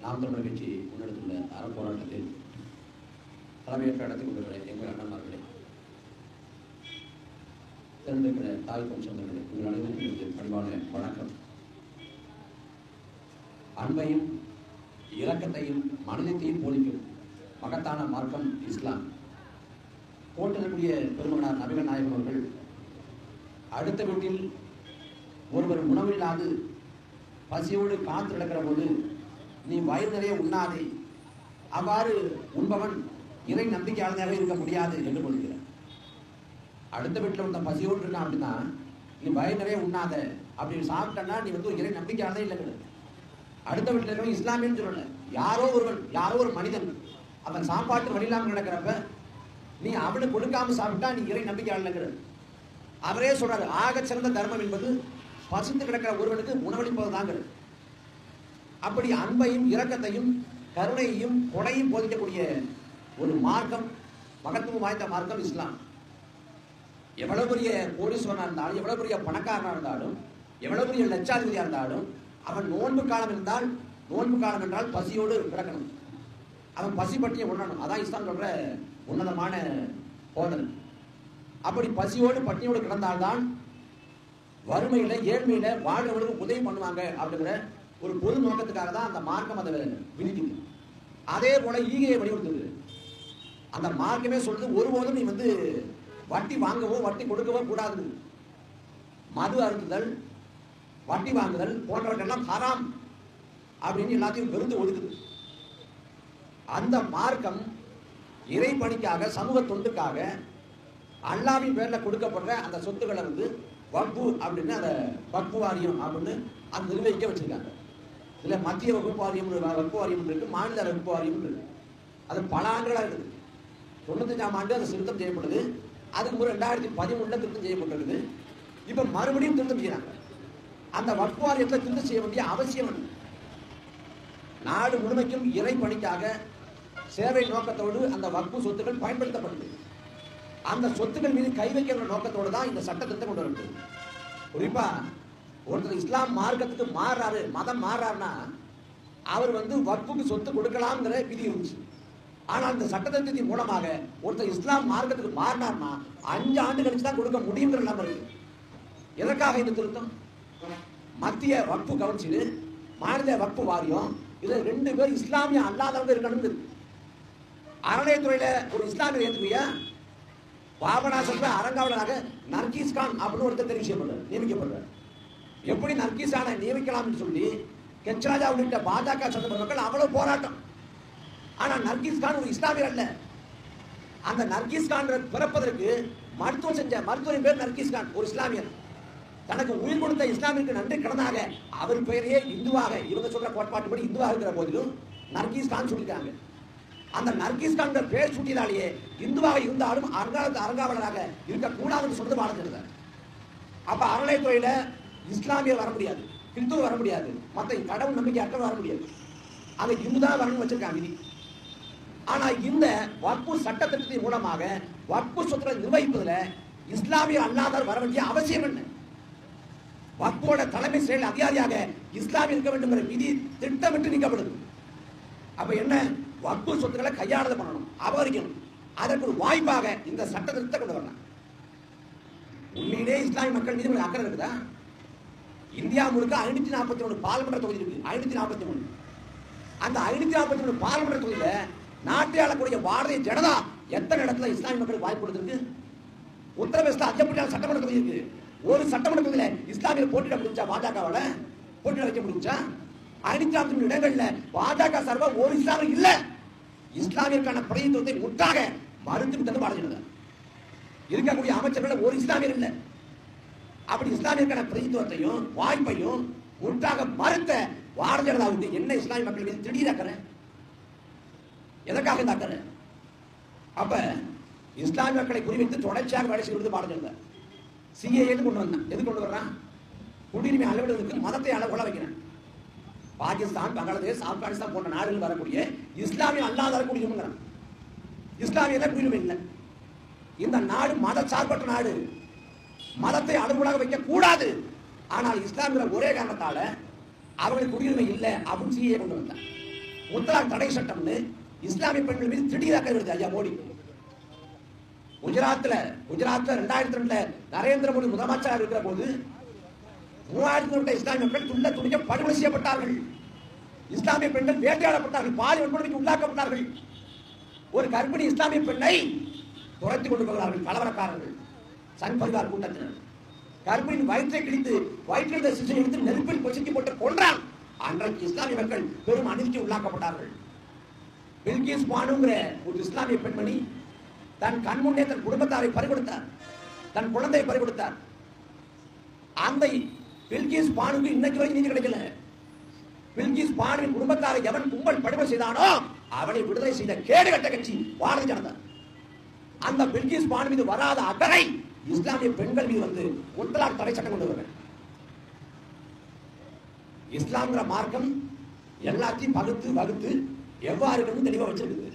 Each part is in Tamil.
நாம் தமிழர் கட்சி முன்னெடுத்துள்ள அறப்போராட்டத்தில் தலைமையேற்ற நடத்தி கொண்டிருக்கிற எங்கள் அண்ணன்மார்களே, திறந்திருக்கிற தாய்க்கும் சொந்தங்களே, உங்கள் அனைவருக்கும் பணிவான வணக்கம். அன்பையும் இரக்கத்தையும் மனிதத்தையும் போதிக்கும் மகத்தான மார்க்கம் இஸ்லாம். போட்டிருக்கக்கூடிய பெருமகனார் நபிகள் நாயகம் அவர்கள் அடுத்த வீட்டில் ஒருவர் உணவில்லாது பசியோடு காத்து கிடக்கிற போது நீ வயிறு நிறைய உண்ணாதே, அவ்வாறு உண்பவன் இறை நம்பிக்கையாளனாக இருக்க முடியாது என்று சொல்கிறார். அடுத்த வீட்டில் ஒருத்தன் பசியோடு இருக்கான் அப்படின்னா நீ வயிறு நிறைய உண்ணாத, அப்படி சாப்பிட்டனா நீ வந்து ஒரு இறை நம்பிக்கையாளனே இல்லைங்க. அடுத்த வீட்டில் இருக்கிறவங்க இஸ்லாமியன்னு சொல்லல, யாரோ ஒருவன், யாரோ ஒரு மனிதன் அவன் சாப்பாட்டு வழியில்லாமல் கிடக்கிறப்ப நீ அவனுக்கு கொடுக்காம சாப்பிட்டா நீ இறை நம்பிக்கையாளர். அவரே சொல்றாரு, ஆக சிறந்த தர்மம் என்பது பசித்து கிடக்கிற ஒருவனுக்கு உணவளிப்பது தாங்கிறது. அப்படி அன்பையும் இரக்கத்தையும் கருணையையும் கொடையும் போதிக்கக்கூடிய ஒரு மார்க்கம், மகத்துவம் வாய்ந்த மார்க்கம் இஸ்லாம். எவ்வளவு பெரிய கோடீஸ்வரனா இருந்தாலும், எவ்வளவு பெரிய பணக்காரனா இருந்தாலும், எவ்வளவு பெரிய லட்சாதிபதியா இருந்தாலும், அவன் நோன்பு காலம் இருந்தால், நோன்பு காலம் என்றால் பசியோடு கிடக்கணும், அவன் பசி பட்டியை உண்ணணும். அதான் இஸ்லாம் சொல்ற உன்னதமான போதனை. அப்படி பசியோடு பட்டினியோடு கிடந்தால்தான் வறுமையில ஏழ்மையில வாழ்றவர்களுக்கு உதவி பண்ணுவாங்க அப்படிங்கிற ஒரு பொது நோக்கத்துக்காக தான் அந்த மார்க்கம் அதை விதிக்குது. அதே போல ஈகையை வலியுறுத்துது. அந்த மார்க்கமே சொல்றது, ஒருபோதும் நீ வந்து வட்டி வாங்கவோ வட்டி கொடுக்கவோ கூடாது. மது அருந்துதல், வட்டி வாங்குதல் போன்றவற்றெல்லாம் ஹராம் அப்படின்னு எல்லாத்தையும் வெறுத்து ஒதுக்குது. அந்த மார்க்கம் இறை பணிக்காக, சமூக தொண்டுக்காக அல்லாஹ்வின் பேர்ல கொடுக்கப்படுற அந்த சொத்துக்களை வந்து வக்ஃபு அப்படின்னு அந்த வக்ஃபு வாரியம் அப்படின்னு அது நிர்வகிக்க வச்சிருக்காங்க. இதுல மத்திய வகுப்பு வாரியம் வகுப்பு வாரியம் இருக்கு, மாநில வகுப்பு வாரியம் இருக்கு. அது பல ஆண்டுகளா இருக்குது. 95ஆம் ஆண்டு அது திருத்தம் செய்யப்படுது. அதுக்கு ஒரு 2013 திருத்தம் செய்யப்பட்டிருக்குது. இப்ப மறுபடியும் திருத்தம் செய்யறாங்க. அந்த வக்ஃபு வாரியத்தை திருத்தம் செய்ய வேண்டிய அவசியம் என்ன? நாடு முழுமைக்கும் இறை பணிக்காக சேவை நோக்கத்தோடு அந்த வக்ஃபு சொத்துக்கள் பயன்படுத்தப்படுது. அந்த சொத்துக்கள் மீது கை வைக்கிற நோக்கத்தோடு தான் இந்த சட்டத்தை கொண்டு வரப்படுது. குறிப்பா ஒருத்தர் இஸ்லாம் மார்க்கத்துக்கு மாறுறாரு, மதம் மாறுறாருன்னா அவர் வந்து வக்ஃபுக்கு சொத்து கொடுக்கலாம்ங்கிற விதி இருந்துச்சு. ஆனால் இந்த சட்டத்திட்டத்தின் மூலமாக ஒருத்தர் இஸ்லாம் மார்க்கத்துக்கு மாறினார்னா 5 ஆண்டு கழிச்சு தான் கொடுக்க முடியுங்கிற நிலைமை இருக்கு. எதற்காக இந்த திருத்தம்? மத்திய வக்ஃபு கவுன்சில், மாநில வக்ஃபு வாரியம், இதுல 2 பேர் இஸ்லாமிய அல்லாதவங்க இருக்கணும். அறநிலையத்துறையில ஒரு இஸ்லாமிய ஏற்றுக்கையா பாபநாசத்துல அரங்காவலராக நர்கீஸ் கான் அப்படின்னு ஒருத்தர் தெரிவு செய்யப்படுறார், நியமிக்கப்படுறார். எப்படி நர்கீஸ் கானை நியமிக்கலாம்னு சொல்லி கெச்ராஜா உள்ளிட்ட பாஜக சட்டமன்ற மக்கள் அவ்வளவு போராட்டம். ஆனா நர்கீஸ் கான் ஒரு இஸ்லாமியர் அல்ல. அந்த நர்கீஸ் கான் பிறப்பதற்கு மருத்துவம் செஞ்ச மருத்துவரின் பேர் நர்கீஸ் கான், ஒரு இஸ்லாமியர். தனக்கு உயிர் கொடுத்த இஸ்லாமிற்கு நன்றி கடனாக அவர் பெயரையே இந்துவாக, இவங்க சொல்ற கோட்பாட்டுப்படி இந்துவாக இருக்கிற போதிலும் நர்கீஸ் கான் சொல்லியிருக்காங்க. அந்த நர்கீஸ் கான் பேர் சூட்டினாலேயே இந்துவாக இருந்தாலும் அரங்காவலராக இருக்கக்கூடாதுன்னு சொல்றது வாழ்ந்துருந்தார். அப்ப அறநிலையத்துறையில இஸ்லாமியர் வர முடியாது, கிறிஸ்துவ வர முடியாது, மற்ற கடவுள் நம்பிக்கை அற்ற வர முடியாது. அதை இந்துதான் வரணும்னு வச்சிருக்காங்க விதி. ஆனா இந்த வக்ஃபு சட்டத்திட்டத்தின் மூலமாக வக்ஃபு சொத்தை நிர்வகிப்பதுல இஸ்லாமிய அல்லாதவர் வர வேண்டிய அவசியம் என்ன? வக்ஃபோட தலைமை செயல் அதிகாரியாக இஸ்லாமிய இருக்க வேண்டும் என்ற விதி திட்டமிட்டு நீக்கப்படுது. அப்ப என்ன? வக்ஃபு சொத்துக்களை கையாளது பண்ணணும், அபகரிக்கணும். அதற்கு ஒரு வாய்ப்பாக இந்த சட்டத்திட்டத்தை கொண்டு வரலாம். உண்மையிலே இஸ்லாமிய மக்கள் மீது ஒரு அக்கறை இருக்குதா? இந்தியா முழுக்க 541 பார்லிமெண்ட் தொகுதி இருக்கு. 543. அந்த 543 பார்லிமெண்ட் தொகுதியில நாட்டை ஆளக்கூடிய பாரதிய ஜனதா எத்தனை இடத்துல இஸ்லாமிய மக்களுக்கு வாய்ப்பு கொடுத்திருக்கு? உத்தரப்பிரதேச அஜப்பட்டியால் சட்டமன்ற தொகுதி இருக்கு. ஒரு சட்டமன்ற தொகுதியில இஸ்லாமியர் போட்டியிட முடிஞ்சா? பாஜகவால போட்டியிட வைக்க முடிஞ்சா? 543 இடங்கள்ல பாஜக சார்பா ஒரு இஸ்லாமியர் இல்ல. இஸ்லாமியருக்கான பிரதிநிதித்துவத்தை முற்றாக மறுத்து விட்டது பாரதிய ஜனதா. இருக்கக்கூடிய அமைச்சர்கள் ஒரு இஸ்லாமியர் இல்ல. அப்படி இஸ்லாமியருக்கான பிரதிநிதித்துவத்தையும் வாய்ப்பையும் முற்றாக மறுத்த பாரதிய ஜனதாவுக்கு என்ன இஸ்லாமிய மக்கள் மீது திடீர் அக்கறை? எதற்காக இந்த அக்கறை? அப்ப இஸ்லாமிய மக்களை குறிவைத்து தொடர்ச்சியாக வேலை செய்வது பாரதிய ஜனதா. சிஏஏ கொண்டு வந்தான். எது கொண்டு வர்றான்? குடியுரிமை அளவிடுவதற்கு மதத்தை அளவுகோல வைக்கிறேன். பாகிஸ்தான், பங்களாதேஷ், ஆப்கானிஸ்தான் போன்ற நாடுகள் வரக்கூடிய இஸ்லாமிய அல்லாத குடியுரிமை, இஸ்லாமிய குடியுரிமை இல்லை. இந்த நாடு மத சார்பற்ற நாடு, மதத்தை அளவுகோலாக வைக்க கூடாது. ஆனால் இஸ்லாமிய ஒரே காரணத்தால அவர்களுக்கு குடியுரிமை இல்லை அப்படின்னு சிஏ கொண்டு வந்தார். முத்தலாக் தடை சட்டம்னு இஸ்லாமிய பெண்கள் மீது திடீராக வருது ஐயா மோடி. குஜராத்ல 2002 நரேந்திர மோடி முதலமைச்சராக இருக்கிற போது 3000 இஸ்லாமிய பெண் துள்ள துணிக்க படுகொலை செய்யப்பட்டார்கள். இஸ்லாமிய பெண்கள் வேட்டையாடப்பட்டார்கள், பாலியல் வன்கொடுமைக்கு உள்ளாக்கப்பட்டார்கள். ஒரு கர்ப்பிணி இஸ்லாமிய பெண்ணை துரத்தி கொண்டு போகிறார்கள் கலவரக்காரர்கள், சங் பரிவார் கூட்டத்தினர். கர்ப்பிணியின் வயிற்றை கிழித்து வயிற்றில் சிசை எடுத்து நெருப்பில் பொசுக்கி போட்டு கொன்றான். அன்றைக்கு இஸ்லாமிய மக்கள் பெரும் அநீதிக்கு உள்ளாக்கப்பட்டார்கள். பில்கிஸ் பானுங்கிற ஒரு இஸ்லாமிய பெண்மணி தன் கண்முன்னே தன் குடும்பத்தாரை பறிகொடுத்தார், தன் குழந்தையை பறிகொடுத்தார். அந்த பில்கிஸ் பானுக்கு இன்னைக்கு வரை நீதி கிடைக்கல. பில்கிஸ் பானுவின் குடும்பத்தாரை எவன் கும்பல் படுகொலை செய்தானோ அவனை விடுதலை செய்த கேடுகட்ட கட்சி பாரதிய ஜனதா. அந்த பில்கிஸ் பானு மீது வராத அக்கறை இஸ்லாமிய பெண்கள் மீது வந்து முத்தலாக் தடை சட்டம் கொண்டு வர. இஸ்லாம்ங்கிற மார்க்கம் எல்லாத்தையும் பகுத்து வகுத்து எவ்வாறு தெளிவா வச்சிருக்குது.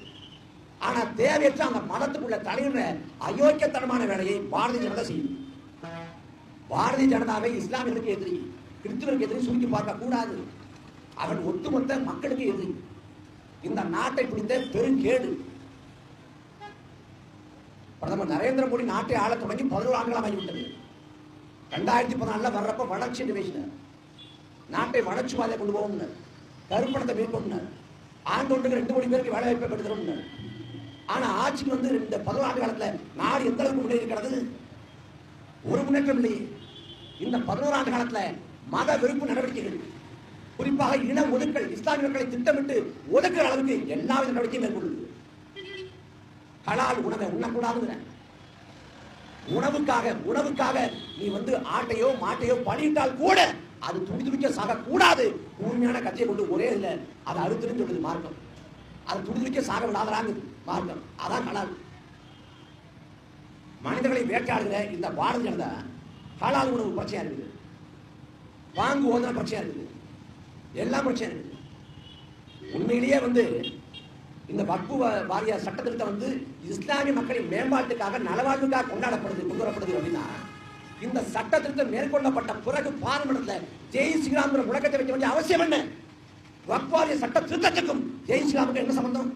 ஆனா தேவையற்ற அந்த மதத்துக்குள்ள தலையிடுற அயோக்கியத்தனமான வேலையை பாரதிய ஜனதா செய்யும். பாரதிய ஜனதாவை இஸ்லாமியர்களுக்கு எதிரி, கிறிஸ்துவருக்கு எதிரி சுருக்கி பார்க்க கூடாது. அவன் ஒட்டுமொத்த மக்களுக்கு எதிரி. இந்த நாட்டை பிடித்த பெருங்கேடு. பிரதமர் நரேந்திர மோடி நாட்டை ஆள தொடங்கி 11 ஆண்டுகளாக ஆகிவிட்டது. 2014 வர்றப்ப வளர்ச்சி என்று பேசினார். நாட்டை வளர்ச்சி பாதையை கொண்டு போகும், கருப்பணத்தை மேற்கொண்டார். ஆண்டொன்றுக்கு 2 கோடி பேருக்கு வேலை வாய்ப்பை பெற்றுத்தரும். ஆனா ஆட்சிக்கு வந்து இந்த 11 ஆண்டு காலத்துல நாடு எந்த அளவுக்கு முன்னேறி இருக்கிறது? ஒரு முன்னேற்றம் இல்லையே. இந்த 11 ஆண்டு காலத்துல மத வெறுப்பு நடவடிக்கைகள், குறிப்பாக இன ஒதுக்கல், இஸ்லாமியர்களை திட்டமிட்டு ஒதுக்குற அளவுக்கு எல்லாவித நடவடிக்கையும் மேற்கொள்ளுது. ஹலால் உணவை உண்ணக்கூடாதுங்கிற உணவுக்காக நீ வந்து ஆட்டையோ மாட்டையோ பலியிட்டால் கூட அது துடிதுடிக்க சாக கூடாது. கூர்மையான கட்சியை கொண்டு ஒரே இல்லை அதை அறுத்துன்னு சொல்லுது மார்க்கம். அது துடிதுடிக்க சாக விடாதராங்க மார்க்கம். அதான் ஹலால். மனிதர்களை வேட்டையாடுகிற இந்த பாரதிய ஜனதா ஹலால் உணவு பிரச்சனையா இருக்குது, வாங்கு ஓதன பிரச்சனையா இருக்குது, எல்லாம் பிரச்சனை இருக்குது. உண்மையிலேயே வந்து இந்த வக்ஃபு வாரிய சட்டத்திட்டம் வந்து இஸ்லாமிய மக்களின் மேம்பாட்டுக்காக நலவாழ்வுக்காக கொண்டு வரப்படுது அப்படின்னா இந்த சட்டத்திட்டம் மேற்கொள்ளப்பட்ட பிறகு பார்லிமெண்ட்ல ஜெய் ஸ்ரீராம் முழக்கத்தை வைக்க வேண்டிய அவசியம் என்ன? வக்ஃபு வாரிய சட்ட திருத்தத்துக்கும் ஜெய் ஸ்ரீராமுக்கு என்ன சம்பந்தம்?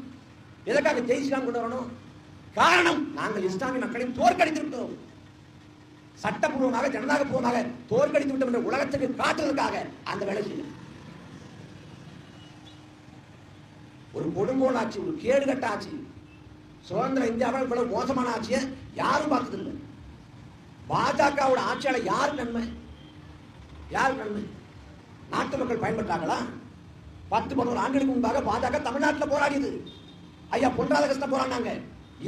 எதற்காக ஜெய் ஸ்ரீராம் கொண்டு வரணும்? காரணம், நாங்கள் இஸ்லாமிய மக்களை தோற்கடித்து விட்டோம், சட்டப்பூர்வமாக ஜனநாயகபூர்வமாக தோற்கடித்து விட்டோம் என்ற உலகத்துக்கு காட்டுவதற்காக அந்த வேலை செய்யும். ஒரு கொடுங்கோல் ஆட்சி, ஒரு கேடுகட்ட ஆட்சி, சுதந்திர இந்தியாவில் இவ்வளவு மோசமான ஆட்சியை யாரும் பார்த்ததில்லை. பாஜகவோட ஆட்சியால யாரு நன்மை? நாட்டு மக்கள் பயன்பட்டாங்களா? 10-11 ஆண்டுகளுக்கு முன்பாக பாஜக தமிழ்நாட்டில் போராடியது. ஐயா பொன் ராதாகிருஷ்ணன் போராடினாங்க,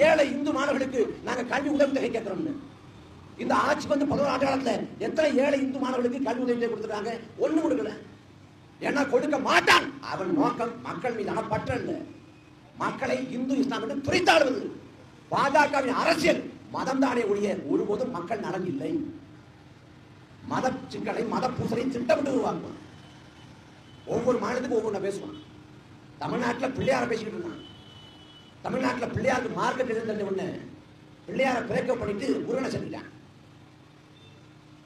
ஏழை இந்து மாணவர்களுக்கு நாங்க கல்வி உதவித்தொகை கேட்கிறோம்னு. இந்த ஆட்சிக்கு வந்து 11 ஆண்டு காலத்துல எத்தனை ஏழை இந்து மாணவர்களுக்கு கல்வி உதவித்தொகை கொடுத்துருக்காங்க? ஒண்ணு கொடுக்கல. ஏன்னா கொடுக்க மாட்டான். அவன் நோக்கம் மக்கள் மீதான பற்று அல்ல, மக்களை இந்து இஸ்லாம் என்று பிரித்தாடுவது. பாஜகவின் அரசியல் மதம் தானே ஒழிய ஒருபோதும் மக்கள் நலன் இல்லை. மத சிக்கலை, மத பூசலை திட்டமிட்டு உருவாக்குவான். ஒவ்வொரு மாநிலத்துக்கும் ஒவ்வொன்று பேசுவான். தமிழ்நாட்டில் பிள்ளையார பேசிக்கிட்டு இருந்தான். தமிழ்நாட்டில் பிள்ளையாருக்கு மார்க்கெட் தெரிஞ்ச ஒண்ணு பிள்ளையார பிரேக்கப் பண்ணிட்டு முருகனை செஞ்சுட்டான்.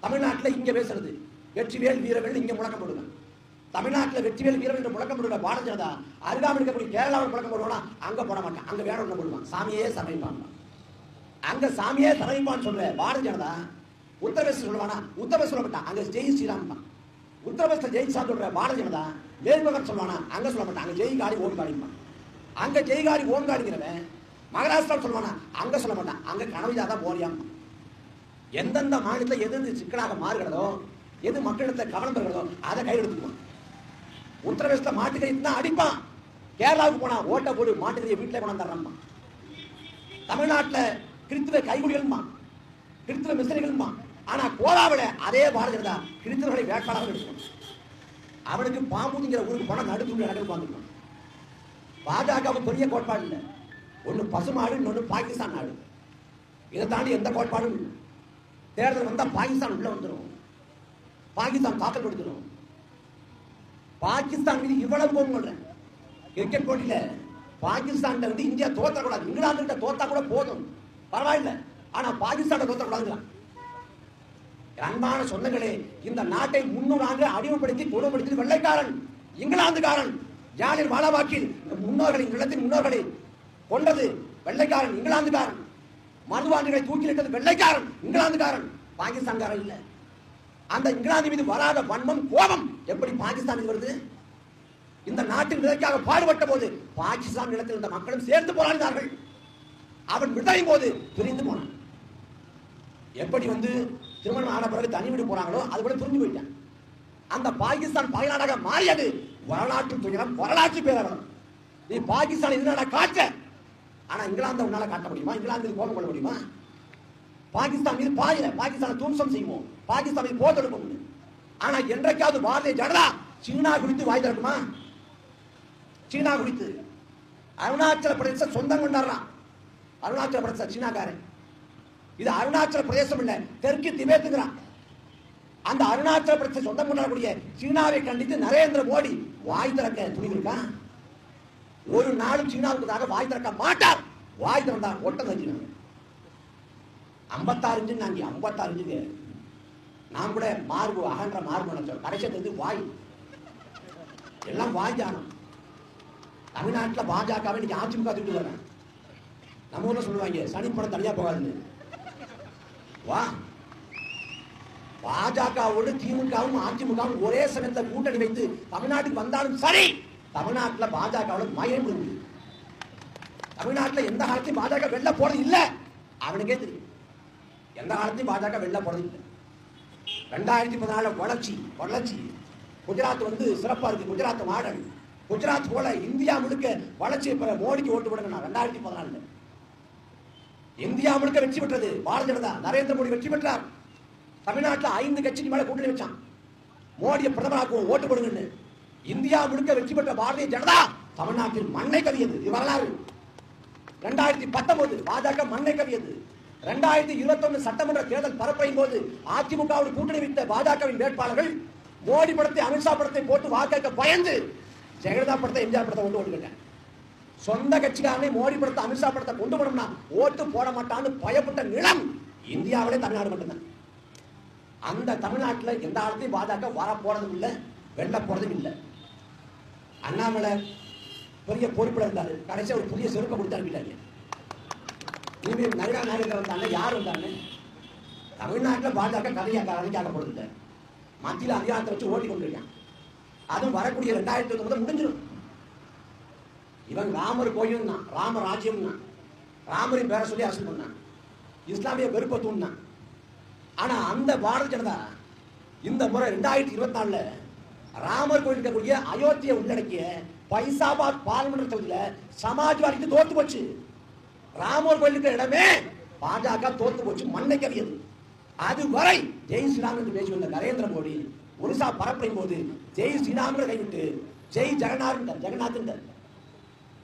தமிழ்நாட்டில் இங்க பேசுறது வெற்றிவேல் வீரவேல் இங்க முழக்கம் போடுவான். தமிழ்நாட்டில் வெற்றிவேல் வீரவேல் என்று முழக்கம் போடுற பாரதிய ஜனதா அருகாமல் இருக்கக்கூடிய கேரளாவில் முழக்கம் போடுவானா? அங்க போட மாட்டான், அங்க வேற ஒண்ணு போடுவான். சாமியே சமைப்பான். அங்க சாமியே சமைப்பான்னு சொல்ற பாரதிய ஜனதா உத்தரப்பிரதேச சொல்லுவானா? உத்தரப்பிரதேச சொல்ல மாட்டான், அங்க ஜெய் ஸ்ரீராம் தான். உத்தரப்பிரதேச ஜெய் ஸ்ரீராம் சொல்ற பாரதிய ஜனதா மேல்பகர் சொல்லுவானா? அங்க சொல்ல மாட்டான், அங்க ஜெய் காடி ஓம் காடிப்பான். அங்க ஜெய் காடி ஓம் காடிங்கிறவன் மகாராஷ்டிரா சொல்லுவானா? அங்க சொல்ல மாட்டான், அங்க கனவிதா தான் போறியாம். எந்தெந்த மாநிலத்தில் எது சிக்கலாக மாறுகிறதோ, எது மக்களிடத்தை கவனம் பெறுகிறதோ அதை கையில் எடுத்துக்குவான். உத்தரப்பிரதேசத்தில் மாட்டுக்கறி தான் அடிப்பான். கேரளாவுக்கு போனா ஓட்ட போடு மாட்டுக்கறியை வீட்டில் கொண்டாடுறான். தமிழ்நாட்டில் கிறிஸ்துவ கைகுடிகளுமா, கிறிஸ்துவ மிஸ்ரிகளுமா. ஆனா கோலாவில அதே பாரதிய ஜனதா கிறிஸ்தவர்களை வேட்பாளராக எடுக்கணும். அவனுக்கு பாம்புங்கிற ஊருக்கு போனா நடுத்துறை நடக்க பார்த்துக்கணும். பாஜகவுக்கு பெரிய கோட்பாடு இல்லை. ஒன்று பசுமாடு, இன்னொன்று பாகிஸ்தான் நாடு. இதை தாண்டி எந்த கோட்பாடும் இல்லை. தேர்தல் வந்தா பாகிஸ்தான் உள்ள வந்துடும், பாகிஸ்தான் தாக்கல் கொடுத்துடும். பாகிஸ்தான் மீது இவ்வளவு கோபம். கிரிக்கெட் போட்டியில பாகிஸ்தான் வந்து இந்தியா தோத்தக்கூடாது, இங்கிலாந்து கிட்ட தோத்தா கூட போதும் பரவாயில்ல, ஆனா பாகிஸ்தான் தோத்தக்கூடாது. அன்பான சொந்தங்களே, இந்த நாட்டை 300 ஆண்டு அடிமைப்படுத்தி கொடுமைப்படுத்தி வெள்ளைக்காரன், இங்கிலாந்துக்காரன் ஜாலியன் வாலாபாக்கில் முன்னோர்களை, நிலத்தின் முன்னோர்களை கொண்டது வெள்ளைக்காரன், இங்கிலாந்துக்காரன். மதுவாண்டிகளை தூக்கிலிட்டது வெள்ளைக்காரன், இங்கிலாந்துக்காரன், பாகிஸ்தான்காரன் இல்ல. அந்த இங்கிலாந்து மீது வராத வன்மம், கோபம் எப்படி பாகிஸ்தான் வருது? இந்த நாட்டின் விதைக்காக பாடுபட்ட போது பாகிஸ்தான் நிலத்தில் இருந்த மக்களும் சேர்ந்து போராடினார்கள். அவன் விதையும் போது பிரிந்து போனான். எப்படி திருமணம் ஆன பிறகு தனி வீடு போறாங்களோ அது கூட புரிஞ்சு போயிட்டான். அந்த பாகிஸ்தான் பகைநாடாக மாறியது வரலாற்று துயரம், வரலாற்று பேரவரம். நீ பாகிஸ்தான் இதனால காட்ட, ஆனா இங்கிலாந்து உன்னால காட்ட முடியுமா? இங்கிலாந்து கோபம் கொள்ள முடியுமா? பாகிஸ்தான் மீது பாயிர, பாகிஸ்தான் துவம்சம் செய்வோம், பாகிஸ்தான் மீது போர் தொடுப்போம். ஆனா என்றைக்காவது பாரதிய ஜனதா சீனா குறித்து வாய் திறக்குமா? சீனா குறித்து அருணாச்சல பிரதேச சொந்தம் கொண்டாடுறான். அருணாச்சல பிரதேச சீனாக்காரன். இது அருணாச்சல பிரதேசம் இல்ல, தெற்கு திபேத்துங்கிறான். அந்த அருணாச்சல பிரதேச சொந்தம் கொண்டாடக்கூடிய சீனாவை கண்டித்து நரேந்திர மோடி வாய் திறக்க துணிவிருக்கா? ஒரு நாளும் சீனாவுக்கு வாய் திறக்க மாட்டார். வாய் திறந்தார் ஒட்ட தஞ்சினாங்க. 56 இன்ச்சு நாங்க 56 இன்ச்சுக்கு நாம் கூட மார்பு அகன்ற மார்பு நினைச்சோம். கடைசி வாய் எல்லாம் வாய் ஜானம். தமிழ்நாட்டில் பாஜகவை இன்னைக்கு அதிமுக தூக்கிட்டு வரேன். நம்ம ஊர்ல சொல்லுவாங்க சனி படம் தனியா போகாதுன்னு. வா, பாஜகவோடு திமுகவும் அதிமுகவும் ஒரே சமயத்தில் கூட்டணி வைத்து தமிழ்நாட்டுக்கு வந்தாலும் சரி, தமிழ்நாட்டில் பாஜகவோட மயம் இருக்கு. தமிழ்நாட்டில் எந்த காலத்தையும் பாஜக வெள்ள போறது இல்ல, அவனுக்கே தெரியும். எந்த காலத்தையும் பாஜக வெள்ள போறது இல்லை. 2014 வளர்ச்சி குஜராத் சிறப்பா இருக்கு. குஜராத் மாடல். குஜராத் போல இந்தியா முழுக்க வளர்ச்சியை பெற மோடிக்கு ஓட்டு போடுங்க. 2014 இந்தியா முழுக்க வெற்றி பெற்றது பாரதிய ஜனதா. நரேந்திர மோடி வெற்றி பெற்றார். தமிழ்நாட்டில் 5 கட்சிக்கு மேல கூட்டணி வச்சான். மோடியை பிரதமராக்குவோம் ஓட்டு போடுங்கன்னு. இந்தியா முழுக்க வெற்றி பெற்ற பாரதிய ஜனதா தமிழ்நாட்டில் மண்ணை கவியது. இது வரலாறு. 2019 பாஜக மண்ணை கவியது. 2021 சட்டமன்ற தேர்தல் பரப்பையும் போது அதிமுகவோடு கூட்டணி வைத்த பாஜகவின் வேட்பாளர்கள் மோடி படத்தை, அமித்ஷா படத்தை போட்டு வாக்களிக்க பயந்து ஜெயலலிதா படத்தை, எம்ஜிஆர் படத்தை கொண்டு ஓட்டுக்கிட்டேன். சொந்த கட்சிக்காரனை மோடி படத்தை, அமித்ஷா படத்தை கொண்டு போனோம்னா ஓட்டு போட மாட்டான்னு பயப்பட்ட நிலம் இந்தியாவிலே தமிழ்நாடு மட்டும்தான். அந்த தமிழ்நாட்டில் எந்த ஆளத்தையும் பாஜக வர போறதும் இல்லை, வெள்ள போறதும் இல்லை. அண்ணாமலை பெரிய பொறுப்பில் இருந்தாரு. கடைசியா ஒரு புதிய செருப்பை கொடுத்து அனுப்பிட்டாங்க. இனிமேல் நகரா நாயகர் வந்தாங்க. யார் வந்தாங்க? தமிழ்நாட்டில் பாஜக கதையாக போடுது. மத்தியில் அதிகாரத்தை வச்சு ஓட்டி கொண்டிருக்கான். அதுவும் வரக்கூடிய 2019 முடிஞ்சிடும். இவன் ராமர் கோயில் தான், ராம ராஜ்யம் தான், ராமரின் பேரை சொல்லி அரசு பண்ணான், இஸ்லாமிய வெறுப்பை தூண்டினான். ஆனா அந்த பாரதிய ஜனதா இந்த முறை 2024 ராமர் கோயில் இருக்கக்கூடிய அயோத்தியை உள்ளடக்கிய பைசாபாத் பார்லிமெண்ட் தொகுதியில் சமாஜ்வாதிக்கு தோத்து போச்சு. ராமர் கோயில் இருக்கிற இடமே பாஜக தோத்து போச்சு, மண்ணை கவியது. அதுவரை ஜெய் ஸ்ரீராம் என்று பேசி வந்த நரேந்திர மோடி ஒரிசா பரப்புரையும் போது ஜெய் ஸ்ரீராம் கைவிட்டு ஜெய் ஜெகநாத்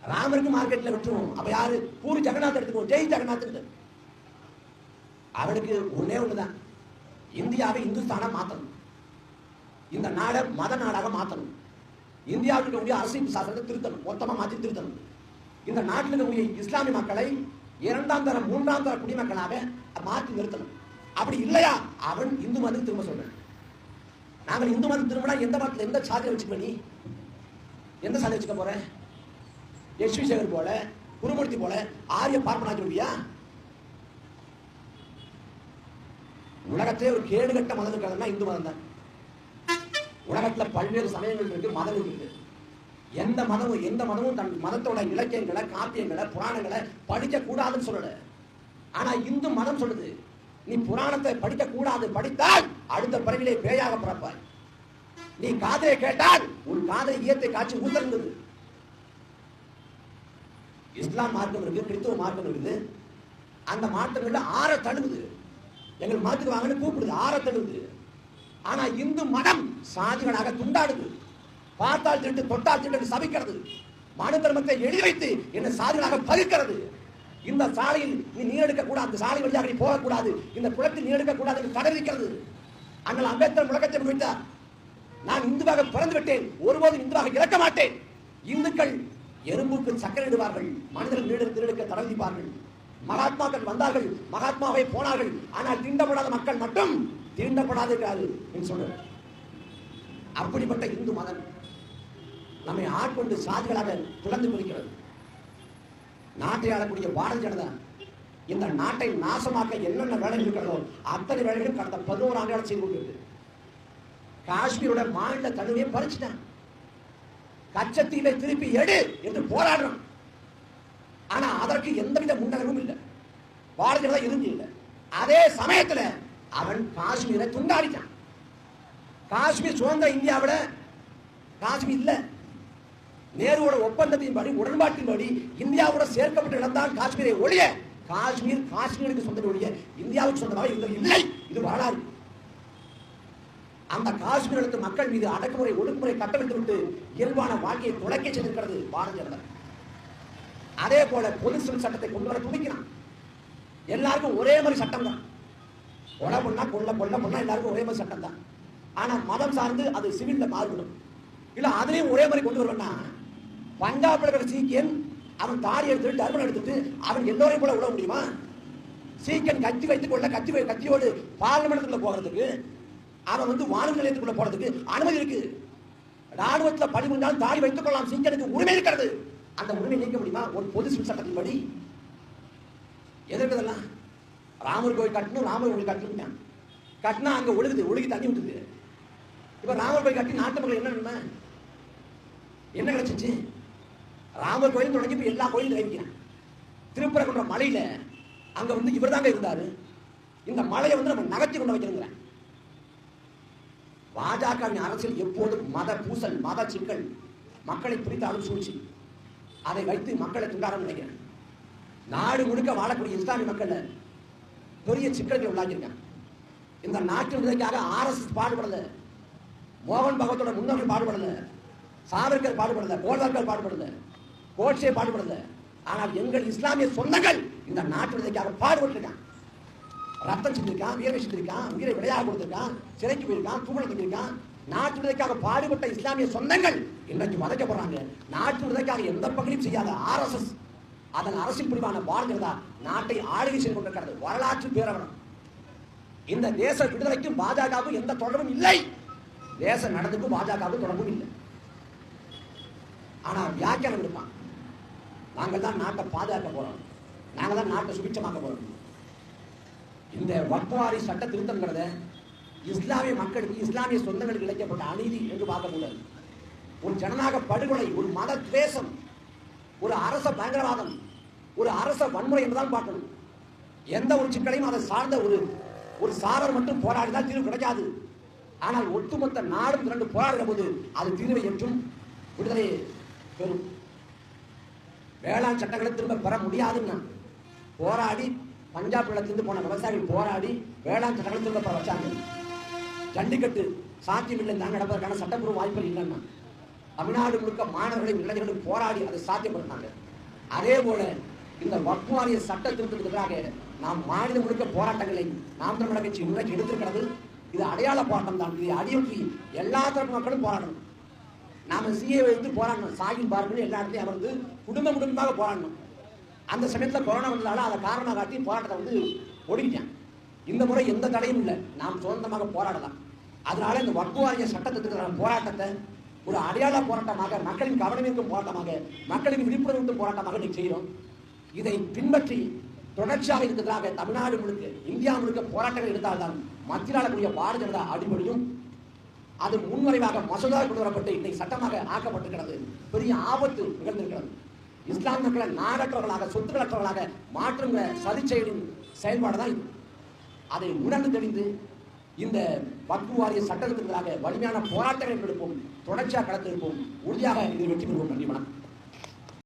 ராமருக்கு மார்க்கெட்ல விட்டுருவோம். அப்ப யாரு? பூரி ஜெகநாத் எடுத்துக்குவோம், ஜெய் ஜெகநாத். அவனுக்கு ஒன்னே ஒண்ணுதான், இந்தியாவை இந்துஸ்தானா மாத்தணும், இந்த நாடை மத நாடாக மாத்தணும், இந்தியாவில் இருக்கக்கூடிய அரசியல் சாசனத்தை திருத்தணும், மொத்தமா மாற்றி திருத்தணும். இந்த நாட்டில் இருக்கக்கூடிய இஸ்லாமிய மக்களை 2ஆம் தர 3ஆம் தர குடிமக்களாக மாற்றி நிறுத்தணும். அப்படி இல்லையா அவன் இந்து மதம் திரும்ப சொல்றேன். நாங்கள் இந்து மதம் திரும்பினா எந்த மதத்தில் எந்த சாதியை வச்சுக்க, நீ எந்த சாதி வச்சுக்க போற? எஸ்வி சேகர் போல, குருமூர்த்தி போல ஆரிய பார்ப்பனாக்கி விடுவியா? உலகத்திலே ஒரு கேடுகட்ட மதம் இருக்கிறதுனா இந்து மதம் தான். உலகத்துல பல்வேறு சமயங்கள் இருக்கு, மதங்கள் இருக்கு. எந்த மதமும் தன் மதத்தோட இலக்கியங்களை, காப்பியங்களை, புராணங்களை படிக்க கூடாதுன்னு சொல்லல. ஆனா இந்து மதம் சொல்லுது, நீ புராணத்தை படிக்க கூடாது, படித்தால் அடுத்த பிறவிலே பேயாக பிறப்பாய். நீ காதலை கேட்டால் உன் காதலை ஈயத்தை காட்சி ஊத்தருந்தது. இஸ்லாம் மார்க்கம் இருக்கு, கிறிஸ்துவ மார்க்கம் இருக்குது. அந்த மார்க்கங்கள்ல ஆற தழுவுது. எங்கள் மதத்துக்கு வாங்கன்னு கூப்பிடுது, ஆற தழுவுது. ஆனா இந்து மதம் சாதிகளாக துண்டாடுது. பார்த்தால் திட்டு, தொட்டால் திட்டு சபிக்கிறது. மனு தர்மத்தை எழுதி வைத்து என்ன சாதிகளாக பகிர்கிறது. இந்த சாலையில் நீ நீர் எடுக்க கூடாது, அந்த சாலை வழியாக நீ போகக்கூடாது, இந்த குளத்தில் நீர் எடுக்க கூடாது என்று தடை வைக்கிறது. அண்ணல் அம்பேத்கர் முழக்கத்தை முன்வைத்தார், நான் இந்துவாக பிறந்து விட்டேன், ஒருபோதும் இந்துவாக இறக்க மாட்டேன். இந்துக்கள் எறும்புக்கு சக்கரை இடுவார்கள், மனிதர்கள் நீடு திருடுக்க தடை விதிப்பார்கள். மகாத்மாக்கள் வந்தார்கள், மகாத்மாவை போனார்கள். ஆனால் தீண்டப்படாத மக்கள் மட்டும் தீண்டப்படாது என்று சொல்ற. அப்படிப்பட்ட இந்து மதம் நம்மை ஆட்கொண்டு சாதிகளாக பிளந்து பிடிக்கிறது. நாட்டை ஆளக்கூடிய பாரதிய ஜனதா இந்த நாட்டை நாசமாக்க என்னென்ன வேலைகள் இருக்கிறதோ அத்தனை வேலைகளும் கடந்த 11 ஆண்டுகள் செய்து கொண்டிருக்கு. காஷ்மீரோட மாநில தன்மையை பறிச்சுட்டான். கச்சத்தீவை திருப்பி எடு என்று போராடுறான். ஆனா அதற்கு எந்தவித முன்னேறமும் இல்லை. பாரதிய ஜனதா இருந்து இல்லை. அதே சமயத்தில் அவன் காஷ்மீரை துண்டாடிட்டான். காஷ்மீர் சுதந்திர இந்தியாவிட காஷ்மீர் இல்ல. நேருவோட ஒப்பந்தத்தின்படி உடன்பாட்டின்படி இந்தியாவோட சேர்க்கப்பட்ட இடம்தான் காஷ்மீரை ஒழிய காஷ்மீர் காஷ்மீருக்கு சொந்த ஒழிய இந்தியாவுக்கு சொந்தமாக இருந்தது இல்லை. இது வரலாறு. அந்த காஷ்மீர் இடத்து மக்கள் மீது அடக்குமுறை ஒடுக்குமுறை கட்டமைத்து விட்டு இயல்பான வாழ்க்கையை துளைக்க செய்திருக்கிறது பாரதிய ஜனதா. அதே போல பொது சிவில் சட்டத்தை கொண்டு வர துடிக்கிறான். எல்லாருக்கும் ஒரே மாதிரி சட்டம் தான். கொலை பண்ணா கொல்ல பண்ணா எல்லாருக்கும் ஒரே மாதிரி சட்டம் தான். ஆனா மதம் சார்ந்து அது சிவில்ல மாறுபடும். இல்ல அதுலயும் ஒரே மாதிரி கொண்டு வருவா. பஞ்சாப்ல இருக்கிற சீக்கியன் அவன் தாடி எடுத்துட்டு டர்பன் எடுத்துட்டு அவன் எல்லோரையும் போல விட முடியுமா? சீக்கியன் கத்தி வைத்துக் கொள்ள கத்தியோடு பார்லிமெண்ட்டுக்குள்ள போகிறதுக்கு அவன் வானொலி நிலையத்துக்குள்ள போறதுக்கு அனுமதி இருக்கு. ராணுவத்தில் பணிபுரிந்தால் தாடி வைத்துக் கொள்ளலாம். சீக்கியனுக்கு உரிமை இருக்கிறது. அந்த உரிமை நீக்க முடியுமா ஒரு பொது சிவில் சட்டத்தின்படி? எதற்கெல்லாம் ராமர் கோயில் கட்டணும், ராமர் கோயில் கட்டணும். கட்டினா அங்க ஒழுகி தண்ணி விட்டுது. இப்ப ராமர் கோயில் கட்டி நாட்டு மக்கள் என்ன கிடைச்சிச்சு? ராமர் கோயில் தொடங்கி இப்ப எல்லா கோயிலும் வைக்கிறான். திருப்பரங்குன்ற மலையில அங்க இவர் தாங்க இருந்தாரு. இந்த மலையை நம்ம நகர்த்தி கொண்டு வைக்கிறோங்கிறேன். பாஜகவின் அரசியல் எப்போதும் மத பூசல், மத சிக்கல், மக்களை பிரித்தாலும் சூழ்ச்சி. அதை வைத்து மக்களை துண்டாரம் நினைக்கிறேன். நாடு முழுக்க வாழக்கூடிய இஸ்லாமிய மக்கள் பெரிய சிக்கல்களை உள்ளாக்கியிருக்காங்க. இந்த நாட்டு விடுதலைக்காக RSS பாடுபடல, மோகன் பகவத்தோட முன்னோர்கள் பாடுபடல, சாவர்கர் பாடுபடல, கோல்வால்கர் பாடுபடல, கோட்சே பாடுபடல. ஆனால் எங்கள் இஸ்லாமிய சொந்தங்கள் இந்த நாட்டு விடுதலைக்காக பாடுபட்டிருக்கான். ரத்தம் செஞ்சிருக்கான், வீரவை செஞ்சிருக்கான், உயிரை விளையாக கொடுத்திருக்கான், சிறைக்கு போயிருக்கான், தூமலை செஞ்சிருக்கான். நாட்டு விடுதலைக்காக பாடுபட்ட இஸ்லாமிய சொந்தங்கள் இன்றைக்கு வதைக்கப்படுறாங்க. நாட்டு விடுதலைக்காக எந்த பகுதியும் செய்யாத RSS அதன் அரசியல் பிரிவான பாரதிய ஜனதா நாட்டை ஆளுகை செய்து கொண்டிருக்கிறது. வரலாற்று பேரவனம். இந்த தேச விடுதலைக்கும் பாஜகவுக்கும் எந்த தொடர்பும் இல்லை. தேச நடந்துக்கும் பாஜகவுக்கும் தொடர்பும் இல்லை. ஆனா வியாக்கியானம் இருப்பான். நாங்கள் தான் நாட்டை பாதுகாக்க போறோம், நாங்கள் தான் நாட்டை சுபிட்சமாக்க போறோம். இந்த வக்ஃப் சட்ட திருத்தம்ங்கிறத இஸ்லாமிய மக்களுக்கு, இஸ்லாமிய சொந்தங்களுக்கு இழைக்கப்பட்ட அநீதி என்று பார்க்கக்கூடாது. ஒரு ஜனநாயக படுகொலை, ஒரு மத துவேஷம், ஒரு அரச பயங்கரவாதம், ஒரு அரச வன்முறை என்றுதான் பார்க்கணும். எந்த ஒரு சிக்கலையும் அதை சார்ந்த ஒரு சாரர் மட்டும் போராடினால் தீர்வு கிடைக்காது. ஆனால் ஒட்டுமொத்த நாடும் திரண்டு போராடுகிற போது அது தீர்வை என்றும் விடுதலை பெறும். வேளாண் சட்டங்களை திரும்ப பெற முடியாதுன்னா போராடி பஞ்சாப் இடத்திலிருந்து போன விவசாயிகள் போராடி வேளாண் சட்டங்களை திரும்ப பெற வச்சாங்க. ஜல்லிக்கட்டு சாத்தியம் இல்லை, நாங்கள் நடப்பதற்கான சட்டப்பூர்வ வாய்ப்புகள் இல்லைன்னா தமிழ்நாடு முழுக்க மாணவர்களின் இளைஞர்களும் போராடி அதை சாத்தியப்படுத்தினாங்க. அதே போல இந்த வக்ஃப் வாரிய சட்ட திருத்தத்துக்கு எதிராக நாம் மாநிலம் முழுக்க போராட்டங்களை நாம் தமிழக கட்சி இன்றைக்கு எடுத்திருக்கிறது. இது அடையாள போராட்டம் தான். இதை அடியொற்றி எல்லா தரப்பு மக்களும் போராடணும். நாம சிஏ எடுத்து போராடணும். சாகின் பார்க்கணும், எல்லா இடத்தையும் அமர்ந்து குடும்பமாக போராடணும். அந்த சமயத்தில் கொரோனா வந்ததால அதை காரணமாக காட்டி போராட்டத்தை ஒடுக்கிட்டான். இந்த முறை எந்த தடையும் இல்லை, நாம் சுதந்திரமாக போராடலாம். அதனால இந்த வக்ஃப் வாரிய சட்டத்திற்கு போராட்டத்தை ஒரு அடையாள போராட்டமாக, மக்களின் கவனமிருக்கும் போராட்டமாக, மக்களின் விழிப்புணர்வு போராட்டமாக நீங்க செய்யறோம். இதை பின்பற்றி தொடர்ச்சியாக இருக்கிறதாக தமிழ்நாடு முழுக்க, இந்தியா முழுக்க போராட்டங்கள் எடுத்தால்தான் மத்தியில் ஆளக்கூடிய பாரதிய ஜனதா அடிபடியும். அது முன்வரைவாக மசோதா கொண்டு வரப்பட்டு இன்னைக்கு சட்டமாக ஆக்கப்பட்டிருக்கிறது. பெரிய ஆபத்து நிகழ்ந்திருக்கிறது. இஸ்லாமிய மக்களை நாடற்றவர்களாக, சொத்துக்களற்றவர்களாக மாற்றுங்க சதி செயலின் செயல்பாடுதான் இது. அதை உணர்ந்து தெரிந்து இந்த வக்ஃப் வாரிய சட்டத்திற்கு எதிராக வலிமையான போராட்டங்கள் எடுப்போம், தொடர்ச்சியாக களத்திருப்போம், உறுதியாக இதில் வெற்றி பெறுவோம். நன்றி, வணக்கம்.